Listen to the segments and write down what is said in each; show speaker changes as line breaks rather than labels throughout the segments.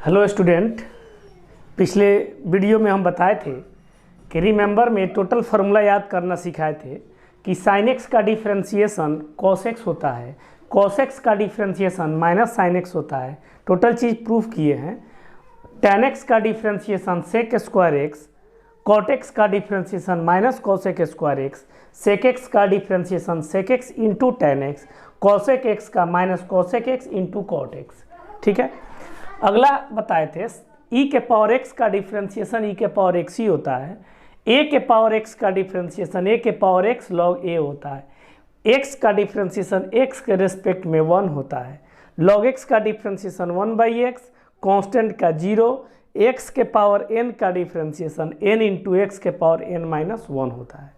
Hello student, पिछले video में हम बताए थे कि रिमेंबर में टोटल फार्मूला याद करना सिखाए थे कि साइन एक्स का डिफरेंशिएशन कॉस एक्स होता है, कॉस एक्स का डिफरेंशिएशन माइनस साइन एक्स होता है। टोटल चीज़ प्रूफ किए हैं। टेन एक्स का differentiation sec square x, cot x का differentiation minus cosec square x, sec x का differentiation sec x into tan x, cosec x का minus cosec x into cot x. ठीक है। अगला बताए थे ई के पावर एक्स का डिफरेंशिएशन ई के पावर एक्स ही होता है। ए के पावर एक्स का डिफरेंशिएशन ए के पावर एक्स लॉग ए होता है। एक्स का डिफरेंशिएशन एक्स के रेस्पेक्ट में 1 होता है। लॉग एक्स का डिफरेंशिएशन 1/x, कांस्टेंट का 0, एक्स के पावर n का डिफरेंशिएशन n इंटू एक्स के पावर n-1 होता है।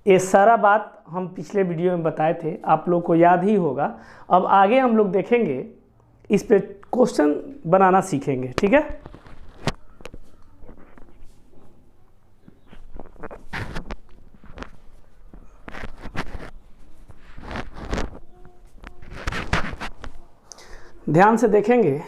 ये सारा बात हम पिछले वीडियो में बताए थे, आप लोग को याद ही होगा। अब आगे हम लोग देखेंगे, इस पे क्वेश्चन बनाना सीखेंगे। ठीक है। ध्यान से देखेंगे।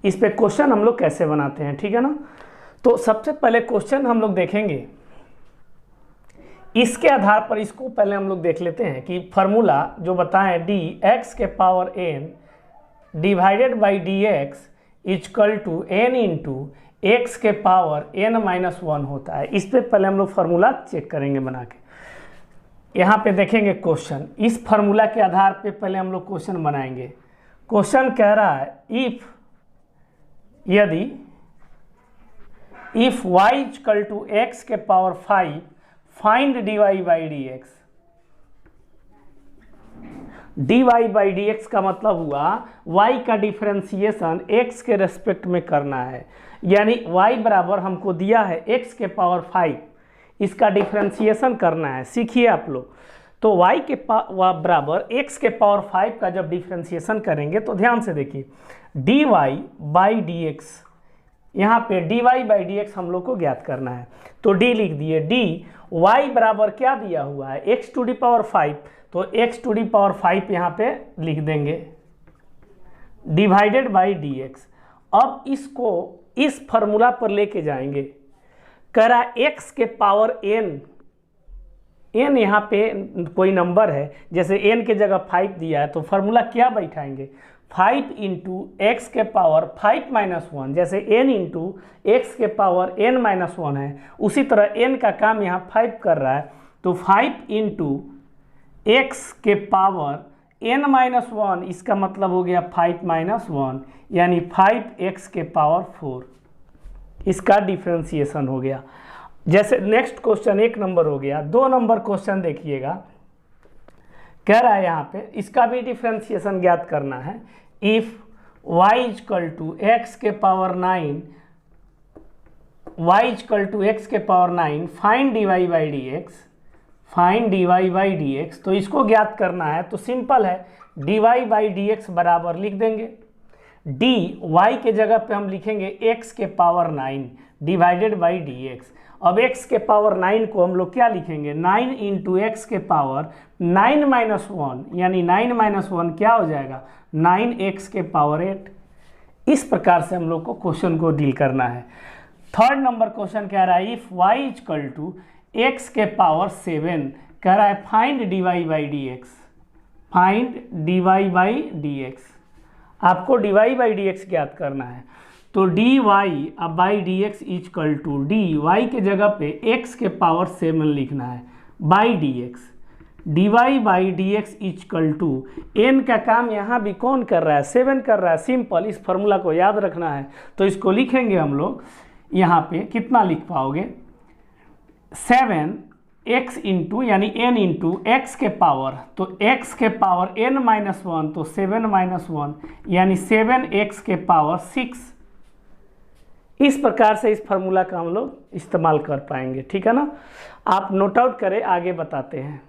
इस पे क्वेश्चन हम लोग कैसे बनाते हैं, ठीक है ना। तो सबसे पहले क्वेश्चन हम लोग देखेंगे, इसके आधार पर इसको पहले हम लोग देख लेते हैं कि फार्मूला जो बताएं डी एक्स के power n divided by D x is equal to n into x के पावर n-1 होता है। इस पे पहले हम लोग फार्मूला चेक करेंगे बना के। यहाँ पे देखेंगे क्वेश्चन, इस फार्मूला के आधार पे पहले हम लोग क्वेश्चन बनाएंगे। क्वेश्चन कह रहा है यदि if y equal to x के power 5 find dy by D x. dy by D x का मतलब हुआ y का डिफरेंशिएशन x के रेस्पेक्ट में करना है, यानी y बराबर हमको दिया है x के पावर 5, इसका डिफरेंशिएशन करना है। सीखिए आप लोग। तो y के बराबर x के पावर 5 का जब डिफरेंशिएशन करेंगे तो ध्यान से देखिए, dy बाई डी एक्स, यहाँ पे dy बाई डी एक्स हम लोग को ज्ञात करना है। तो d लिख दिए। dy बराबर क्या दिया हुआ है, x टू दी पावर 5, तो x टू दी पावर 5 यहाँ पे लिख देंगे डिवाइडेड बाई डी एक्स। अब इसको इस फार्मूला पर लेके जाएंगे। कह रहा x के पावर n यहाँ पे कोई नंबर है, जैसे n के जगह 5 दिया है तो फार्मूला क्या बैठाएंगे, 5 इंटू एक्स के पावर 5-1, जैसे n इंटू एक्स के पावर n-1 है, उसी तरह n का काम यहाँ 5 कर रहा है, तो 5 इंटू एक्स के पावर n-1, इसका मतलब हो गया 5-1, यानी 5x के पावर 4, इसका डिफरेंशिएशन हो गया। जैसे नेक्स्ट क्वेश्चन 1 नंबर हो गया। 2 नंबर क्वेश्चन देखिएगा, कह रहा है यहाँ पे इसका भी डिफरेंशिएशन ज्ञात करना है। If y equal to x के power 9, y equal to x के power 9 find dy by D x, find dy by D x. तो इसको ज्ञात करना है तो सिंपल है, dy बाई डी एक्स बराबर लिख देंगे, dy के जगह पे हम लिखेंगे x के power 9 divided by D x. अब x के पावर 9 को हम लोग क्या लिखेंगे, 9 इंटू एक्स के पावर 9-1, यानी 9-1 क्या हो जाएगा, 9x के पावर 8। इस प्रकार से हम लोग को क्वेश्चन को डील करना है। 3rd नंबर क्वेश्चन कह रहा है if y equal to x के पावर 7, कह रहा है find dy by D x, find dy by D X. आपको dy बाई डी एक्स ज्ञात करना है, तो dy अब by D X equal to dy के जगह पे x के पावर 7 लिखना है by D x. dy by D X equal to n का काम यहाँ भी कौन कर रहा है, 7 कर रहा है। सिंपल, इस फार्मूला को याद रखना है तो इसको लिखेंगे हम लोग। यहाँ पे कितना लिख पाओगे, 7x इंटू यानी n इंटू एक्स के पावर, तो x के पावर n-1, तो 7-1 यानी 7x के पावर 6। इस प्रकार से इस फार्मूला का हम लोग इस्तेमाल कर पाएंगे। ठीक है ना। आप नोट आउट करें, आगे बताते हैं।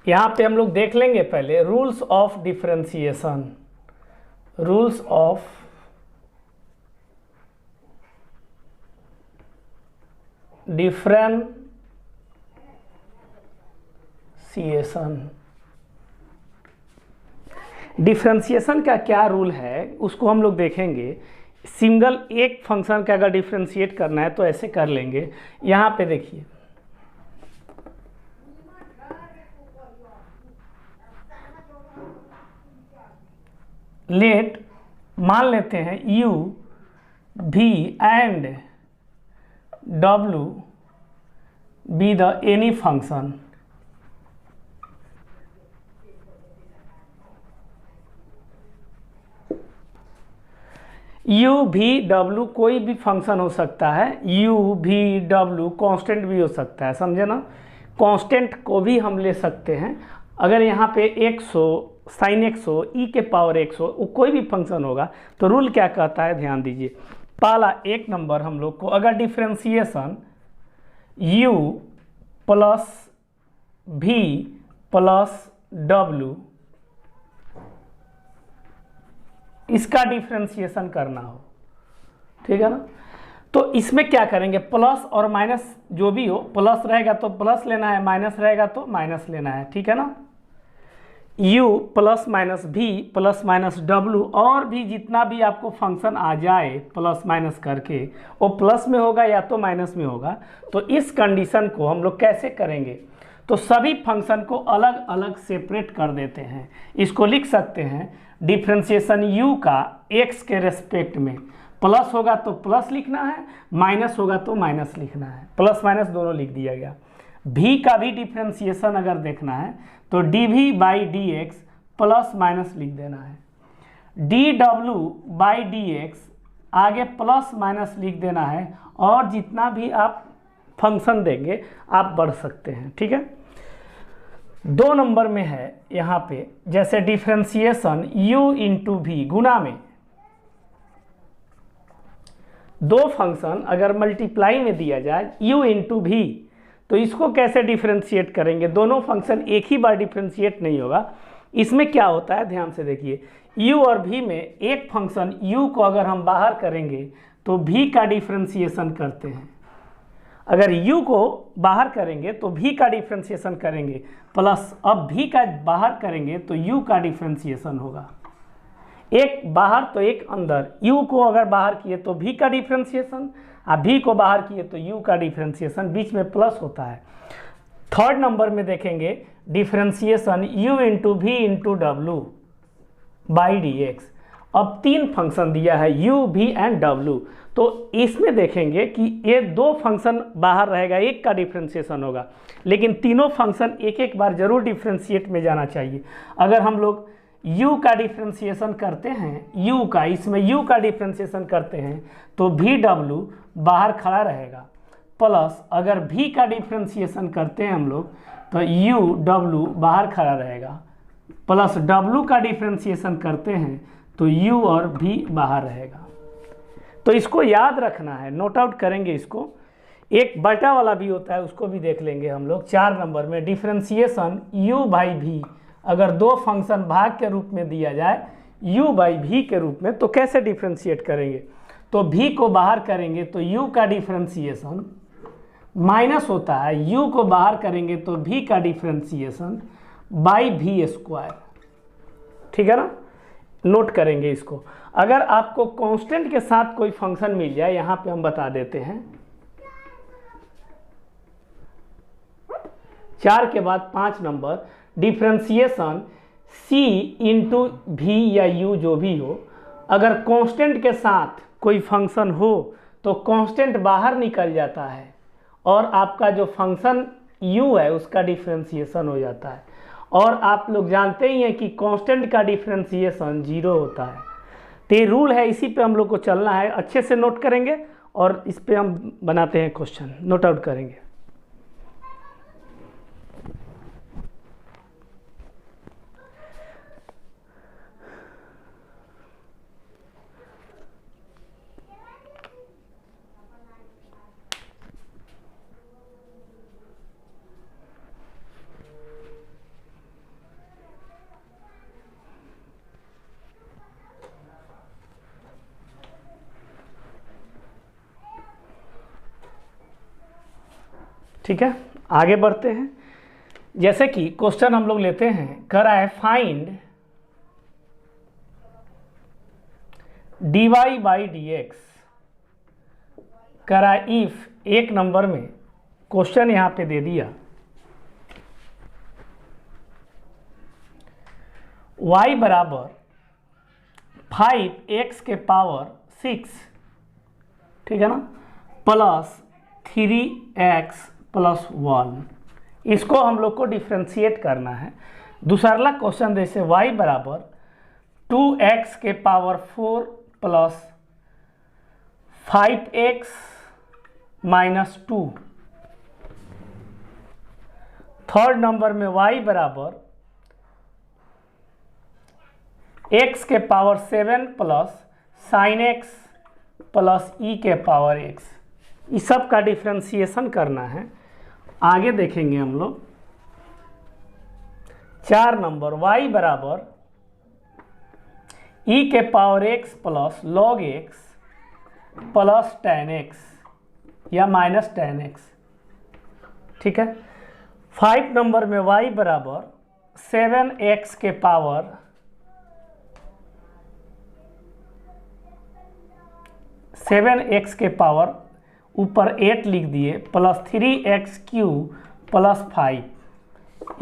यहाँ पे हम लोग देख लेंगे पहले rules of differentiation. Rules of differentiation. Differentiation का क्या रूल है उसको हम लोग देखेंगे। सिंगल एक फंक्शन का अगर डिफरेंशिएट करना है तो ऐसे कर लेंगे। यहाँ पे देखिए, लेट मान लेते हैं u v and w be the any function. u v w कोई भी फंक्शन हो सकता है। u v w कांस्टेंट भी हो सकता है, समझे ना। कांस्टेंट को भी हम ले सकते हैं। अगर यहाँ पे 100 साइन 100 e के पावर 100 वो कोई भी फंक्शन होगा तो रूल क्या कहता है ध्यान दीजिए। पहला एक नंबर हम लोग को अगर differentiation u plus v plus w इसका डिफरेंशिएशन करना हो, ठीक है ना। तो इसमें क्या करेंगे, प्लस और माइनस जो भी हो, प्लस रहेगा तो प्लस लेना है, माइनस रहेगा तो माइनस लेना है, ठीक है ना। u plus minus v plus minus w और भी जितना भी आपको फंक्शन आ जाए प्लस माइनस करके वो प्लस में होगा या तो माइनस में होगा। तो इस कंडीशन को हम लोग कैसे करेंगे, तो सभी फंक्शन को अलग अलग सेपरेट कर देते हैं। इसको लिख सकते हैं डिफरेंशिएशन u का x के रेस्पेक्ट में, प्लस होगा तो प्लस लिखना है, माइनस होगा तो माइनस लिखना है, प्लस माइनस दोनों लिख दिया गया। v का भी डिफरेंशिएशन अगर देखना है तो dv by dx plus minus लिख देना है। dw बाई dx आगे प्लस माइनस लिख देना है और जितना भी आप फंक्शन देंगे आप बढ़ सकते हैं, ठीक है। 2 नंबर में है यहाँ पे जैसे डिफरेंशिएशन u इंटू वी, गुना में दो फंक्शन अगर मल्टीप्लाई में दिया जाए u इंटू वी तो इसको कैसे डिफरेंशिएट करेंगे। दोनों फंक्शन एक ही बार डिफरेंशिएट नहीं होगा। इसमें क्या होता है ध्यान से देखिए, u और v में एक फंक्शन u को अगर हम बाहर करेंगे तो v का डिफरेंशिएशन करते हैं। अगर u को बाहर करेंगे तो v का डिफरेंशिएशन करेंगे, प्लस अब v का बाहर करेंगे तो u का डिफरेंशिएशन होगा। एक बाहर तो एक अंदर, u को अगर बाहर किए तो v का डिफरेंशिएशन, और v को बाहर किए तो u का डिफरेंशिएशन, बीच में प्लस होता है। 3rd नंबर में देखेंगे differentiation u into V into W by D x. अब 3 फंक्शन दिया है u v एंड w, तो इसमें देखेंगे कि ये 2 फंक्शन बाहर रहेगा, एक का डिफरेंशिएशन होगा, लेकिन तीनों फंक्शन एक एक बार जरूर डिफरेंशिएट में जाना चाहिए। अगर हम लोग u का डिफरेंशिएशन करते हैं, u का इसमें u का डिफरेंशिएशन करते हैं तो vw बाहर खड़ा रहेगा, प्लस अगर v का डिफरेंशिएशन करते हैं हम लोग तो uw बाहर खड़ा रहेगा, प्लस w का डिफरेंशिएशन करते हैं तो u और v बाहर रहेगा। तो इसको याद रखना है, नोट आउट करेंगे इसको। एक बटा वाला भी होता है उसको भी देख लेंगे हम लोग। 4 नंबर में डिफरेंशिएशन u बाई v अगर 2 फंक्शन भाग के रूप में दिया जाए u बाई v के रूप में तो कैसे डिफरेंशिएट करेंगे, तो v को बाहर करेंगे तो u का डिफरेंशिएशन माइनस होता है, u को बाहर करेंगे तो v का डिफरेंशिएशन बाई v स्क्वायर, ठीक है ना। नोट करेंगे इसको। अगर आपको कांस्टेंट के साथ कोई फंक्शन मिल जाए, यहाँ पे हम बता देते हैं 4 के बाद 5 number differentiation c into V या u जो भी हो, अगर कांस्टेंट के साथ कोई फंक्शन हो तो कांस्टेंट बाहर निकल जाता है और आपका जो फंक्शन u है उसका डिफरेंशिएशन हो जाता है। और आप लोग जानते ही हैं कि कांस्टेंट का डिफरेंशिएशन 0 होता है। तो ये रूल है, इसी पे हम लोग को चलना है। अच्छे से नोट करेंगे और इस पे हम बनाते हैं क्वेश्चन, नोट आउट करेंगे। ठीक है, आगे बढ़ते हैं। जैसे कि क्वेश्चन हम लोग लेते हैं, कह रहा है find dy by D x, कह रहा है इफ, एक नंबर में क्वेश्चन यहाँ पे दे दिया y बराबर 5x के पावर 6, ठीक है ना, प्लस 3x प्लस 1, इसको हम लोग को डिफ्रेंशिएट करना है। दूसरा क्वेश्चन जैसे y बराबर 2x के power 4 plus 5x minus 2। Third number में y बराबर x के power 7 plus sign x plus e के पावर x, इस सब का डिफ्रेंशिएशन करना है। आगे देखेंगे हम लोग 4 नंबर y बराबर e के power x plus log x plus tan x या माइनस tan x, ठीक है। 5 नंबर में y बराबर 7x के पावर 7x के पावर ऊपर 8 लिख दिए प्लस 3x³ प्लस 5,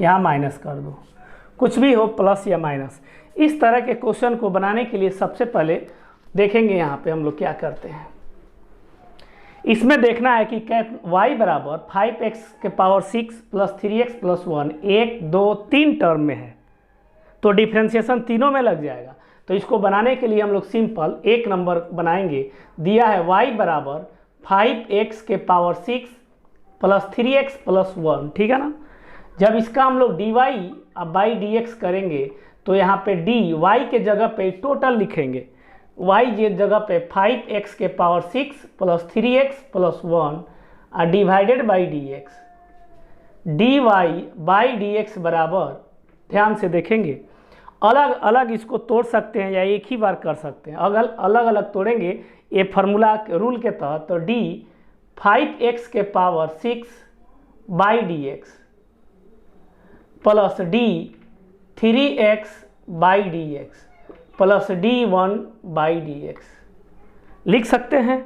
यहाँ माइनस कर दो, कुछ भी हो प्लस या माइनस। इस तरह के क्वेश्चन को बनाने के लिए सबसे पहले देखेंगे यहाँ पे हम लोग क्या करते हैं। इसमें देखना है कि y बराबर 5x के power 6 plus 3x plus 1 1 2 3 term में है, तो डिफ्रेंशिएशन तीनों में लग जाएगा। तो इसको बनाने के लिए हम लोग सिंपल एक नंबर बनाएंगे। दिया है y बराबर 5x के पावर 6 प्लस 3x प्लस 1, ठीक है ना। जब इसका हम लोग dy अब बाई dx करेंगे तो यहाँ पे dy के जगह पे टोटल लिखेंगे, y के जगह पे 5x के power 6 plus 3x plus 1 divided by dx। dy by dx बराबर, ध्यान से देखेंगे, अलग अलग इसको तोड़ सकते हैं या एक ही बार कर सकते हैं। अगर अलग अलग तोड़ेंगे ये फार्मूला रूल के तहत, तो d 5x के power 6 by dx plus d 3x by dx plus d1 by dx लिख सकते हैं।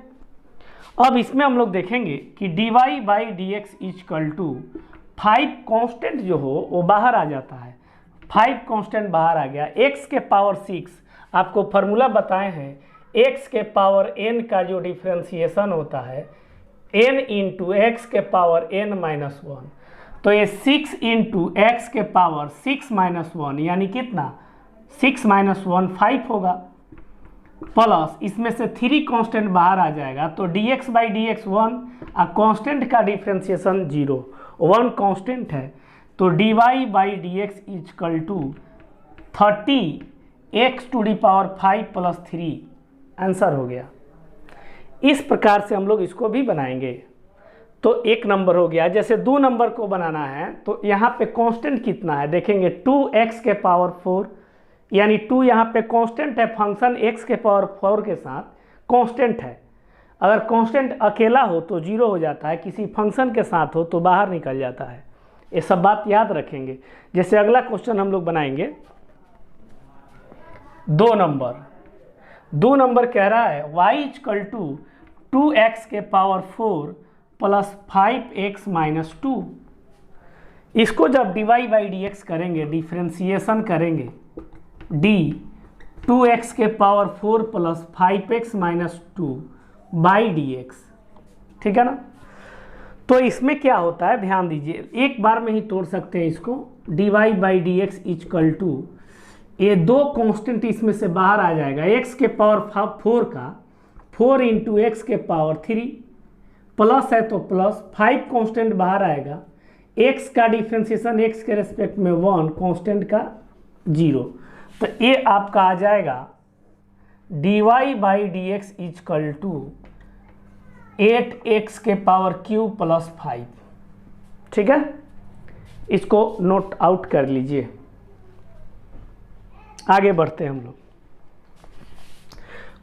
अब इसमें हम लोग देखेंगे कि dy by dx is equal to 5 constant जो हो वो बाहर आ जाता है। 5 कांस्टेंट बाहर आ गया। x के पावर 6 आपको फार्मूला बताए हैं, x के पावर n का जो डिफ्रेंशिएशन होता है n इंटू एक्स के पावर n माइनस 1, तो ये 6 इंटू एक्स के पावर 6 माइनस 1 यानी कितना, 6 माइनस 1 5 होगा, प्लस इसमें से 3 कांस्टेंट बाहर आ जाएगा तो dx बाई dx 1 और कांस्टेंट का डिफ्रेंशिएशन 0, 1 कांस्टेंट है, तो dy by dx is equal to 30x to the power 5 plus 3, answer हो गया। इस प्रकार से हम लोग इसको भी बनाएंगे। तो एक नंबर हो गया। जैसे 2 नंबर को बनाना है तो यहाँ पे कांस्टेंट कितना है देखेंगे, 2x के पावर 4 यानी 2 यहाँ पे कांस्टेंट है, फंक्शन x के पावर 4 के साथ कांस्टेंट है। अगर कांस्टेंट अकेला हो तो 0 हो जाता है, किसी फंक्शन के साथ हो तो बाहर निकल जाता है। ये सब बात याद रखेंगे। जैसे अगला क्वेश्चन हम लोग बनाएंगे 2 नंबर कह रहा है y इजकल टू 2x के पावर 4 प्लस 5x माइनस 2। इसको जब dy बाई dx करेंगे, डिफ्रेंशिएशन करेंगे, d 2x के power 4 plus 5x minus 2 by dx, ठीक है ना। तो इसमें क्या होता है ध्यान दीजिए, एक बार में ही तोड़ सकते हैं इसको। dy by dx is equal to, ये 2 कांस्टेंट इसमें से बाहर आ जाएगा, x के पावर 4 का 4 इंटू एक्स के पावर 3 प्लस है तो प्लस 5 कांस्टेंट बाहर आएगा, x का डिफ्रेंशिएशन x के रेस्पेक्ट में 1, कांस्टेंट का 0, तो ये आपका आ जाएगा dy by dx is equal to 8x के पावर क्यूब प्लस 5, ठीक है। इसको नोट आउट कर लीजिए। आगे बढ़ते हैं हम लोग।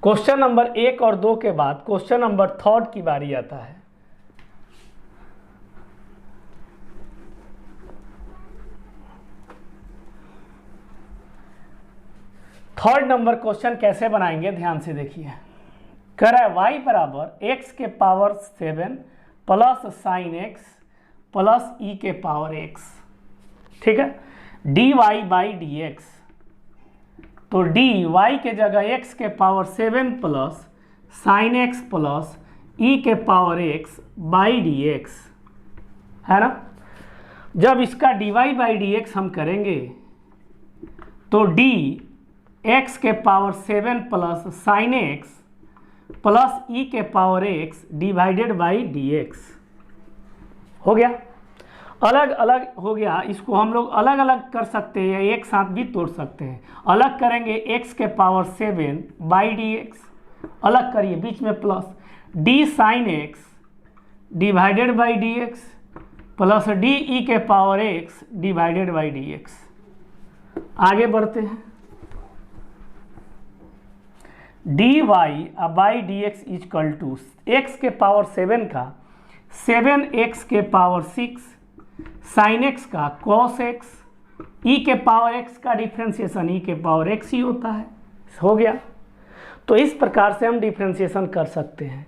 क्वेश्चन नंबर 1 और 2 के बाद क्वेश्चन नंबर 3 की बारी आता है। थर्ड नंबर क्वेश्चन कैसे बनाएंगे ध्यान से देखिए। कह रहा है y बराबर x के power 7 plus sign x plus e के पावर x, ठीक है, dy बाई डी एक्स। तो dy के जगह x के power 7 plus sign x plus e के power x by D x, है ना। जब इसका dy बाई डी एक्स हम करेंगे तो d x के power 7 plus sign x plus e के power x divided by D x हो गया। अलग अलग हो गया, इसको हम लोग अलग अलग कर सकते हैं, एक साथ भी तोड़ सकते हैं। अलग करेंगे x के पावर 7 बाई डी एक्स, अलग करिए, बीच में plus d sine x divided by D x plus d e के power x divided by D x. आगे बढ़ते हैं। D y by D x is equal to x के पावर 7 का 7x के पावर 6 साइन x का कॉस x, e के power x का डिफ्रेंसिएशन e के पावर x ही होता है। हो गया। तो इस प्रकार से हम डिफ्रेंसिएशन कर सकते हैं,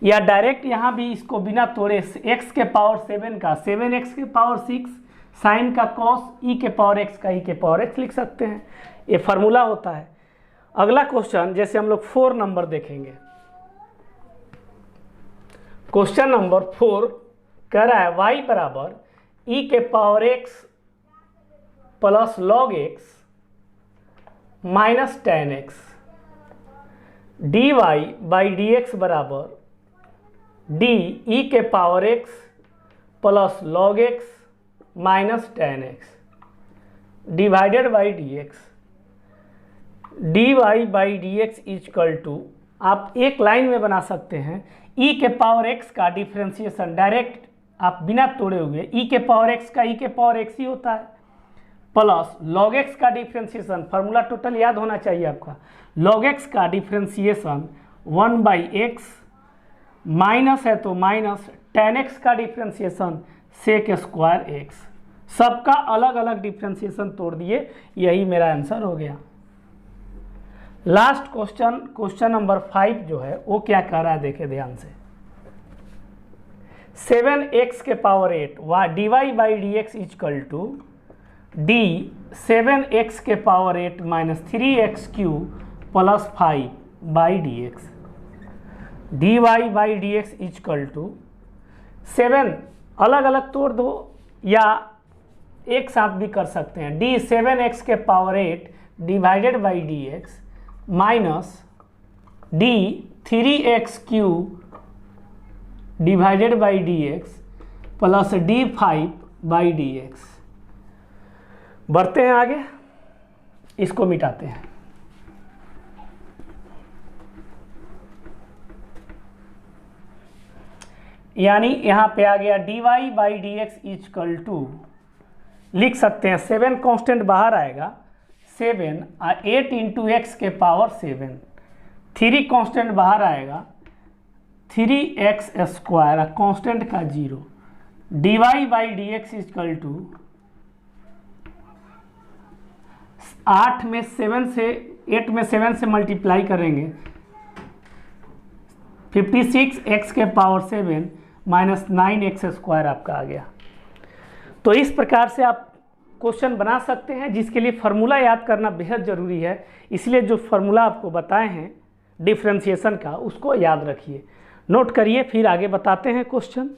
या डायरेक्ट यहाँ भी इसको बिना तोड़े x के पावर 7 का 7x के पावर 6 साइन का कॉस e के पावर x का e के पावर x लिख सकते हैं। ये फार्मूला होता है। अगला क्वेश्चन जैसे हम लोग 4 नंबर देखेंगे। क्वेश्चन नंबर 4 कह रहा है y बराबर e के power x plus log x minus tan x, d y by D x बराबर डी ई के power x plus log x minus tan x divided by D x. D y by D x is equal to, आप एक line में बना सकते हैं, e के power x का डिफ्रेंसिएशन डायरेक्ट आप बिना तोड़े हुए e के पावर x का e के पावर x ही होता है, प्लस log x का डिफ्रेंसिएशन, फार्मूला टोटल याद होना चाहिए आपका, log x का डिफ्रेंसिएशन 1 बाई एक्स, माइनस है तो माइनस टेन एक्स का डिफ्रेंसिएशन सेक स्क्वायर एक्स। सबका अलग अलग डिफ्रेंसिएशन तोड़ दिए, यही मेरा आंसर हो गया। लास्ट क्वेश्चन, क्वेश्चन नंबर 5 जो है वो क्या कह रहा है देखे ध्यान से। 7x के power 8 d y by D x is equal to d 7x के power 8 minus 3x cube plus 5 by D x. D y by D x is equal to 7 अलग अलग तोड़ दो या एक साथ भी कर सकते हैं। डी 7x के power 8 divided by D x minus D 3x Q divided by D x plus D 5 by D x. बढ़ते हैं आगे, इसको मिटाते हैं। यानी यहाँ पे आ गया d y by D x is equal to, लिख सकते हैं 7 कांस्टेंट बाहर आएगा, 7 और 8 इंटू एक्स के पावर 7, 3 कांस्टेंट बाहर आएगा, 3x स्क्वायर कांस्टेंट का 0, d y by D x is equal to 8 में 7 से मल्टीप्लाई करेंगे 56x के पावर 7 माइनस 9x स्क्वायर आपका आ गया। तो इस प्रकार से आप क्वेश्चन बना सकते हैं, जिसके लिए फार्मूला याद करना बेहद ज़रूरी है। इसलिए जो फार्मूला आपको बताए हैं डिफ्रेंशिएशन का, उसको याद रखिए, नोट करिए, फिर आगे बताते हैं क्वेश्चन।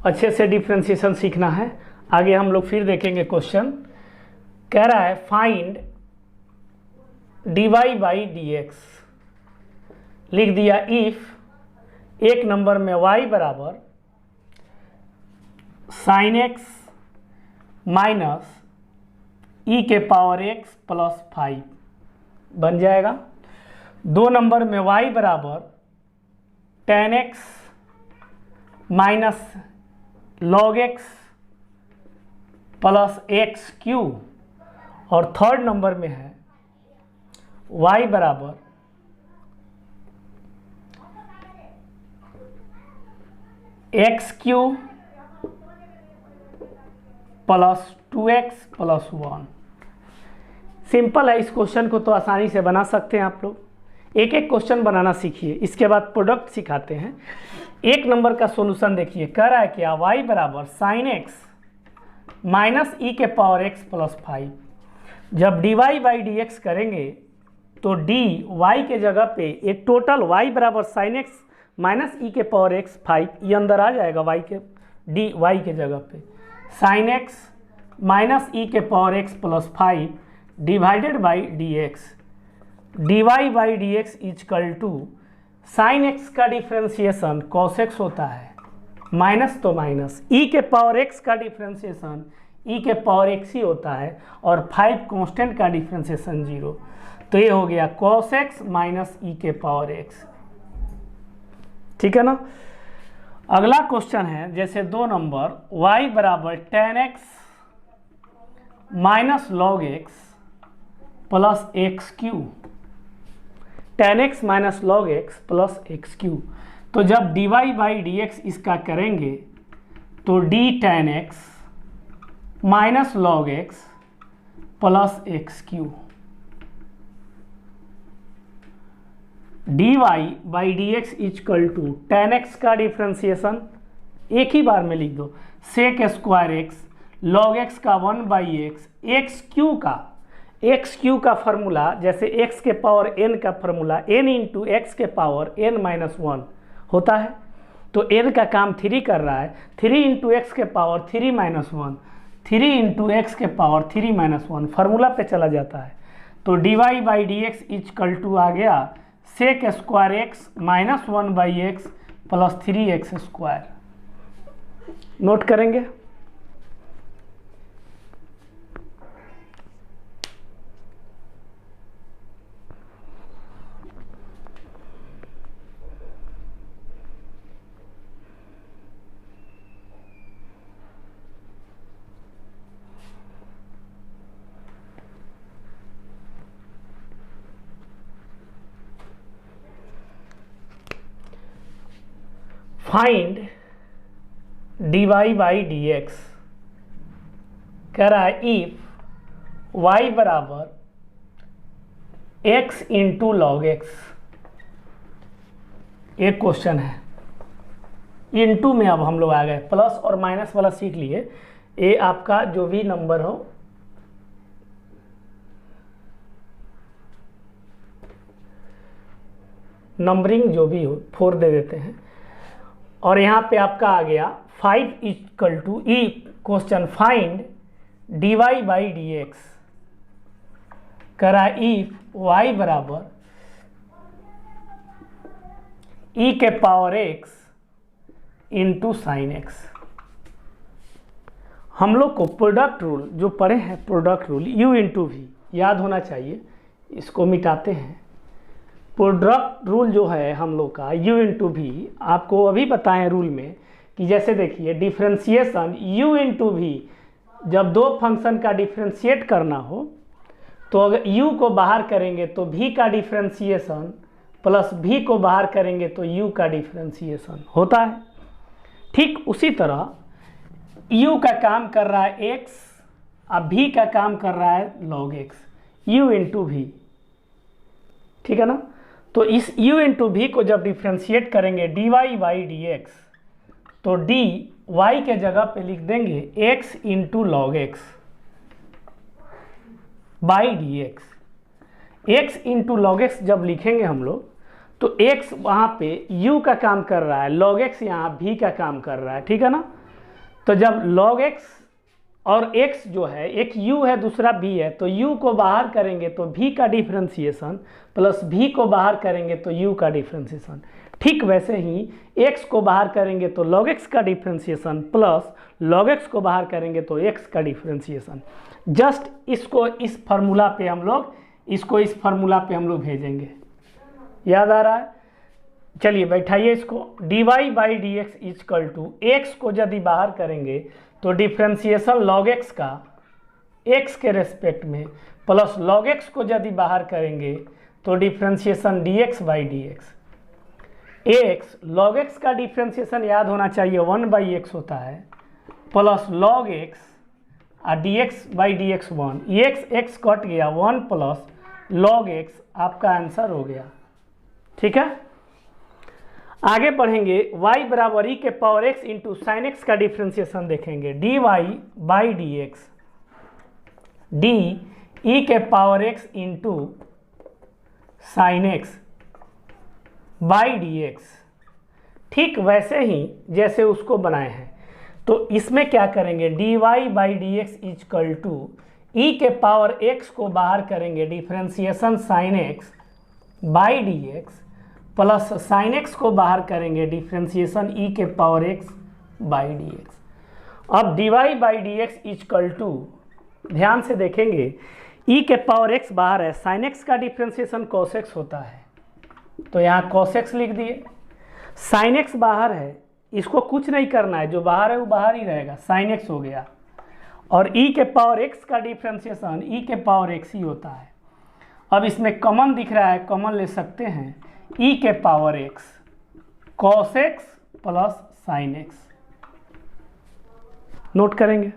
अच्छे से डिफ्रेंशिएशन सीखना है। आगे हम लोग फिर देखेंगे क्वेश्चन। कह रहा है find dy by D x. लिख दिया इफ एक नंबर में y बराबर साइन एक्स माइनस ई के पावर x प्लस 5 बन जाएगा। 2 नंबर में y बराबर tan x minus log x plus x Q, और थर्ड नंबर में है y बराबर x Q plus 2x plus 1। Simple है, इस क्वेश्चन को तो आसानी से बना सकते हैं आप लोग। एक एक क्वेश्चन बनाना सीखिए, इसके बाद प्रोडक्ट सिखाते हैं। एक नंबर का सॉल्यूशन देखिए, कह रहा है क्या y बराबर साइन एक्स माइनस ई के पावर x प्लस 5। जब dy बाई डी एक्स करेंगे तो dy के जगह पे ये टोटल y बराबर साइन एक्स माइनस ई के पावर x 5 ये अंदर आ जाएगा y के जगह पे साइन एक्स माइनस ई के power x plus 5 divided by D x. dy by D x is equal to sine x का डिफ्रेंशिएशन कॉस एक्स होता है, माइनस तो माइनस, ई के पावर x का डिफ्रेंशिएशन ई के पावर x ही होता है, और 5 कांस्टेंट का डिफ्रेंशिएशन 0। तो ये हो गया कॉस एक्स माइनस ई के पावर x। ठीक है ना। अगला क्वेश्चन है जैसे 2 नंबर y बराबर tan x minus log x plus x Q, tan x minus log x plus x Q. तो जब dy बाई डी एक्स इसका करेंगे तो d tan x minus log x plus x cube, dy by D x is equal to tan x का differentiation एक ही बार में लिख दो, sec square x log x का 1 बाई एक्स, एक्स क्यू का फॉर्मूला जैसे x के पावर n का फॉर्मूला n इंटू एक्स के पावर n माइनस 1 होता है। तो n का काम 3 कर रहा है, 3 इंटू एक्स के पावर 3 माइनस 1, 3 इंटू एक्स के पावर 3 माइनस 1 फार्मूला पे चला जाता है। तो dy by D x is equal to आ गया sec square x minus 1 by x plus 3x square. Note करेंगे। Find dy by D x. कह रहा है इफ y बराबर x इंटू लॉग एक्स। एक क्वेश्चन है, इंटू में अब हम लोग आ गए, प्लस और माइनस वाला सीख लिए। ये आपका जो भी नंबर हो नंबरिंग जो भी हो 4 दे देते हैं, और यहाँ पे आपका आ गया 5 equal to e question find dy by D x. करा इफ y बराबर ई के power x into sine x. हम लोग को प्रोडक्ट रूल जो पढ़े हैं, product rule u into v याद होना चाहिए। इसको मिटाते हैं। प्रोडक्ट रूल जो है हम लोग का u इंटू वी, आपको अभी बताएं रूल में कि जैसे देखिए डिफ्रेंशिएशन u इंटू वी, जब दो फंक्शन का डिफ्रेंशिएट करना हो तो अगर u को बाहर करेंगे तो v का डिफ्रेंशिएशन प्लस v को बाहर करेंगे तो u का डिफ्रेंशिएशन होता है। ठीक उसी तरह u का काम कर रहा है x, अब v का काम कर रहा है log x, u into v. ठीक है ना। तो इस u इंटू वी को जब डिफ्रेंशिएट करेंगे dy बाई डी एक्स, तो dy के जगह पे लिख देंगे x into log x by D x. X into log x जब लिखेंगे हम लोग तो x वहाँ पे u का काम कर रहा है, log x यहाँ v का काम कर रहा है। ठीक है ना। तो जब log x और x जो है, एक u है दूसरा b है, तो u को बाहर करेंगे तो v का डिफ्रेंसिएशन प्लस v को बाहर करेंगे तो u का डिफ्रेंसिएशन। ठीक वैसे ही x को बाहर करेंगे तो log x का डिफ्रेंसिएशन प्लस log x को बाहर करेंगे तो x का डिफ्रेंसिएशन। जस्ट इसको इस फार्मूला पे हम लोग भेजेंगे। याद आ रहा है? चलिए बैठाइए इसको। dy by D x is equal to x को यदि बाहर करेंगे तो डिफ्रेंसिएशन log x का x के रेस्पेक्ट में प्लस log x को यदि बाहर करेंगे तो differentiation dx by D x. x log x का डिफ्रेंसिएशन याद होना चाहिए 1 बाई x होता है प्लस log x और dx by D x 1, x cut गया 1 प्लस log x आपका आंसर हो गया। ठीक है, आगे बढ़ेंगे। y बराबर e के power x into sine x का डिफ्रेंसिएशन देखेंगे। dy by D x d e के power x into sine x by D x. ठीक वैसे ही जैसे उसको बनाए हैं, तो इसमें क्या करेंगे, dy by D x is equal to e के पावर x को बाहर करेंगे differentiation sine x by D x plus sine x को बाहर करेंगे डिफ्रेंसिएशन ई के power x by D x. अब dy by D x is equal to, ध्यान से देखेंगे, ई के पावर x बाहर है, साइन एक्स का डिफ्रेंसिएशन cos x होता है, तो यहाँ cos x लिख दिए। साइन एक्स बाहर है, इसको कुछ नहीं करना है, जो बाहर है वो बाहर ही रहेगा, साइन x हो गया। और e के पावर x का डिफ्रेंसिएशन e के पावर x ही होता है। अब इसमें कॉमन दिख रहा है, कॉमन ले सकते हैं, e के power x cos x plus sign x। Note करेंगे।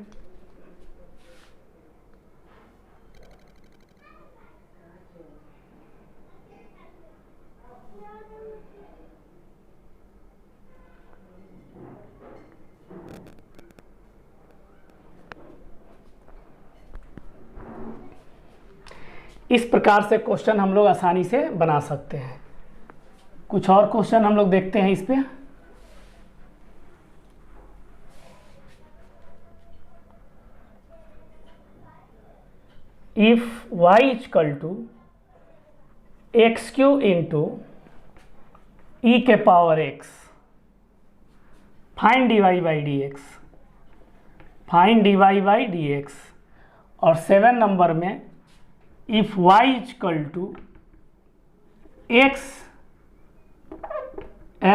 इस प्रकार से क्वेश्चन हम लोग आसानी से बना सकते हैं। कुछ और क्वेश्चन हम लोग देखते हैं इस पे। If y equal to x cube into e के power x, find dy by D x, find dy by D x. और 7 नंबर में if y equal to x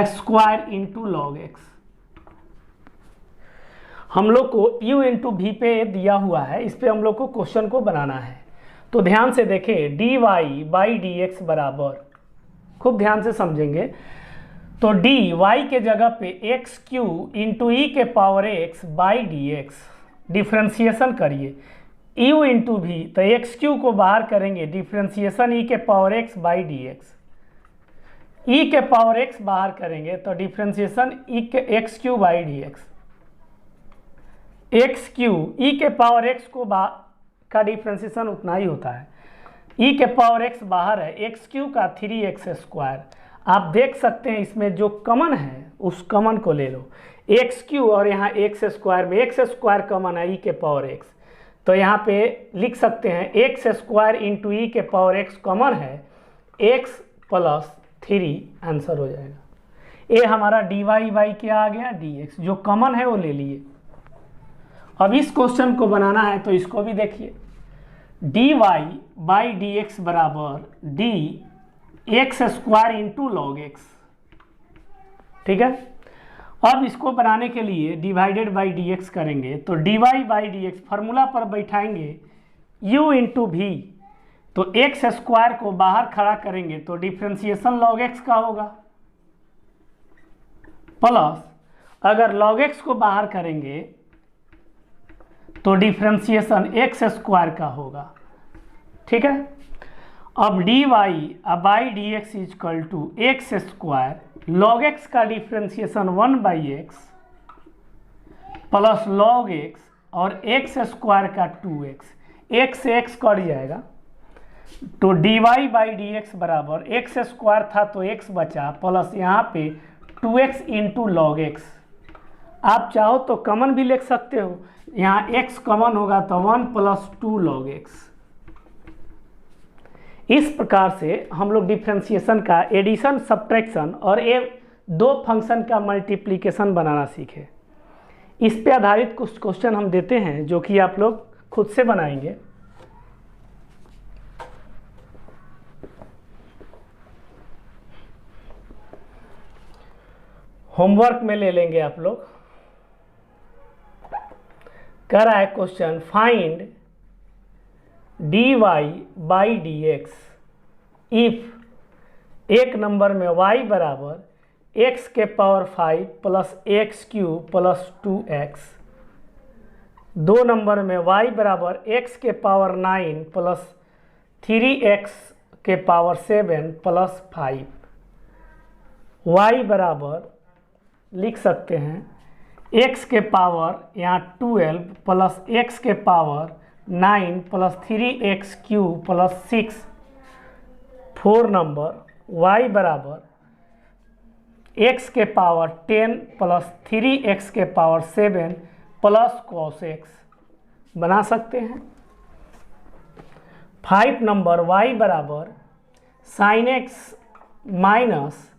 square into log x. हम लोग को u इंटू वी पे दिया हुआ है, इस पे हम लोग को क्वेश्चन को बनाना है। तो ध्यान से देखें, dy बाई डी एक्स बराबर, खूब ध्यान से समझेंगे, तो dy के जगह पे एक्स क्यू इंटू ई के power x by D x. Differentiation करिए, u इंटू वी, तो एक्स क्यू को बाहर करेंगे डिफ्रेंसिएशन ई के power x by D x. E के पावर x बाहर करेंगे तो डिफ्रेंसिएशन ई के x cube by D x. X cube e के पावर x का डिफ्रेंसिएशन उतना ही होता है, ई के पावर x बाहर है, एक्स क्यू का 3x स्क्वायर। आप देख सकते हैं इसमें जो कॉमन है उस कॉमन को ले लो, एक्स क्यू और यहाँ एक्स स्क्वायर में एक्स स्क्वायर कॉमन है, ई के पावर x, तो यहाँ पे लिख सकते हैं एक्स स्क्वायर इंटू ई के पावर x कॉमन है, x प्लस 3 आंसर हो जाएगा। ये हमारा dy बाई क्या आ गया, dx, जो कॉमन है वो ले लिए। अब इस क्वेश्चन को बनाना है तो इसको भी देखिए, dy बाई डी एक्स बराबर D x square into log x. ठीक है, अब इसको बनाने के लिए डिवाइडेड बाई डी एक्स करेंगे, तो dy by D x formula पर बैठाएंगे u इंटू वी, तो एक्स स्क्वायर को बाहर खड़ा करेंगे तो डिफ्रेंसिएशन log x का होगा, प्लस अगर log x को बाहर करेंगे तो डिफ्रेंसिएशन एक्स स्क्वायर का होगा। ठीक है, अब dy by D x is equal to x square log x का differentiation 1 by x plus log x और एक्स स्क्वायर का 2x, x से x कट जाएगा, तो dy बाई डी एक्स बराबर एक्स स्क्वायर था तो x बचा, प्लस यहाँ पे 2x इंटू लॉग एक्स आप चाहो तो कॉमन भी लिख सकते हो, यहाँ x कॉमन होगा तो 1 + 2 log x। इस प्रकार से हम लोग डिफ्रेंशिएशन का एडिशन, सब्ट्रैक्शन और दो फंक्शन का मल्टीप्लिकेशन बनाना सीखे। इस पे आधारित कुछ क्वेश्चन हम देते हैं जो कि आप लोग खुद से बनाएंगे। होमवर्क में ले लेंगे आप लोग। कर रहा है क्वेश्चन, फाइंड dy/dx इफ एक नंबर में y बराबर x के पावर 5 + x³ + 2x, दो नंबर में y बराबर x के पावर 9 + 3x के पावर 7 + 5, y बराबर लिख सकते हैं x के पावर यहाँ 12 + x के पावर 9 + 3x³ + 6, 4 नंबर y बराबर x के पावर 10 + 3x के पावर 7 + cos x बना सकते हैं। 5 नंबर y बराबर sin x माइनस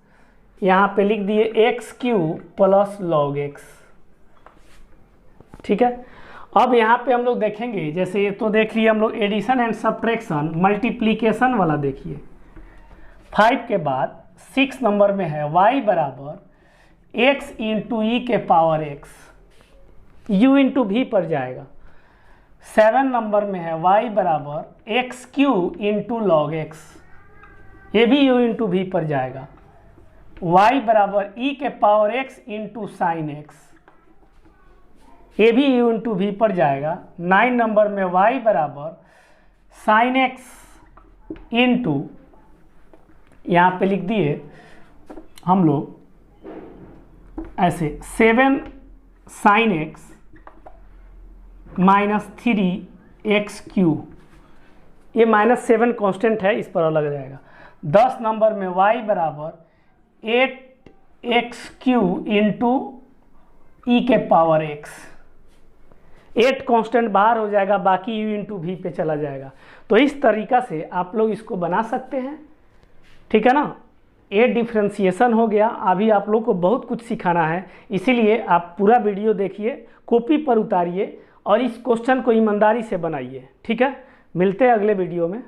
यहाँ पे लिख दिए x³ + log x। ठीक है, अब यहाँ पे हम लोग देखेंगे, जैसे ये तो देख लिए हम लोग एडिशन एंड सब्ट्रैक्शन, मल्टीप्लिकेशन वाला देखिए। 5 के बाद 6 नंबर में है y बराबर x × e के पावर x, u × v पर जाएगा। 7 नंबर में है y बराबर x³ × log x, ये भी u × v पर जाएगा। y बराबर e के पावर x × sin x, ये भी u × v पर जाएगा। 9 नंबर में y बराबर sin x इंटू, यहाँ पे लिख दिए हम लोग ऐसे 7 sin x - 3x³, ये -7 कांस्टेंट है, इस पर अलग जाएगा। 10 नंबर में y बराबर 8x³ × e के पावर x, 8 कांस्टेंट बाहर हो जाएगा, बाकी u × v पे चला जाएगा। तो इस तरीका से आप लोग इसको बना सकते हैं। ठीक है ना, ये डिफ्रेंशिएशन हो गया। अभी आप लोग को बहुत कुछ सिखाना है, इसीलिए आप पूरा वीडियो देखिए, कॉपी पर उतारिए और इस क्वेश्चन को ईमानदारी से बनाइए। ठीक है, मिलते हैं अगले वीडियो में।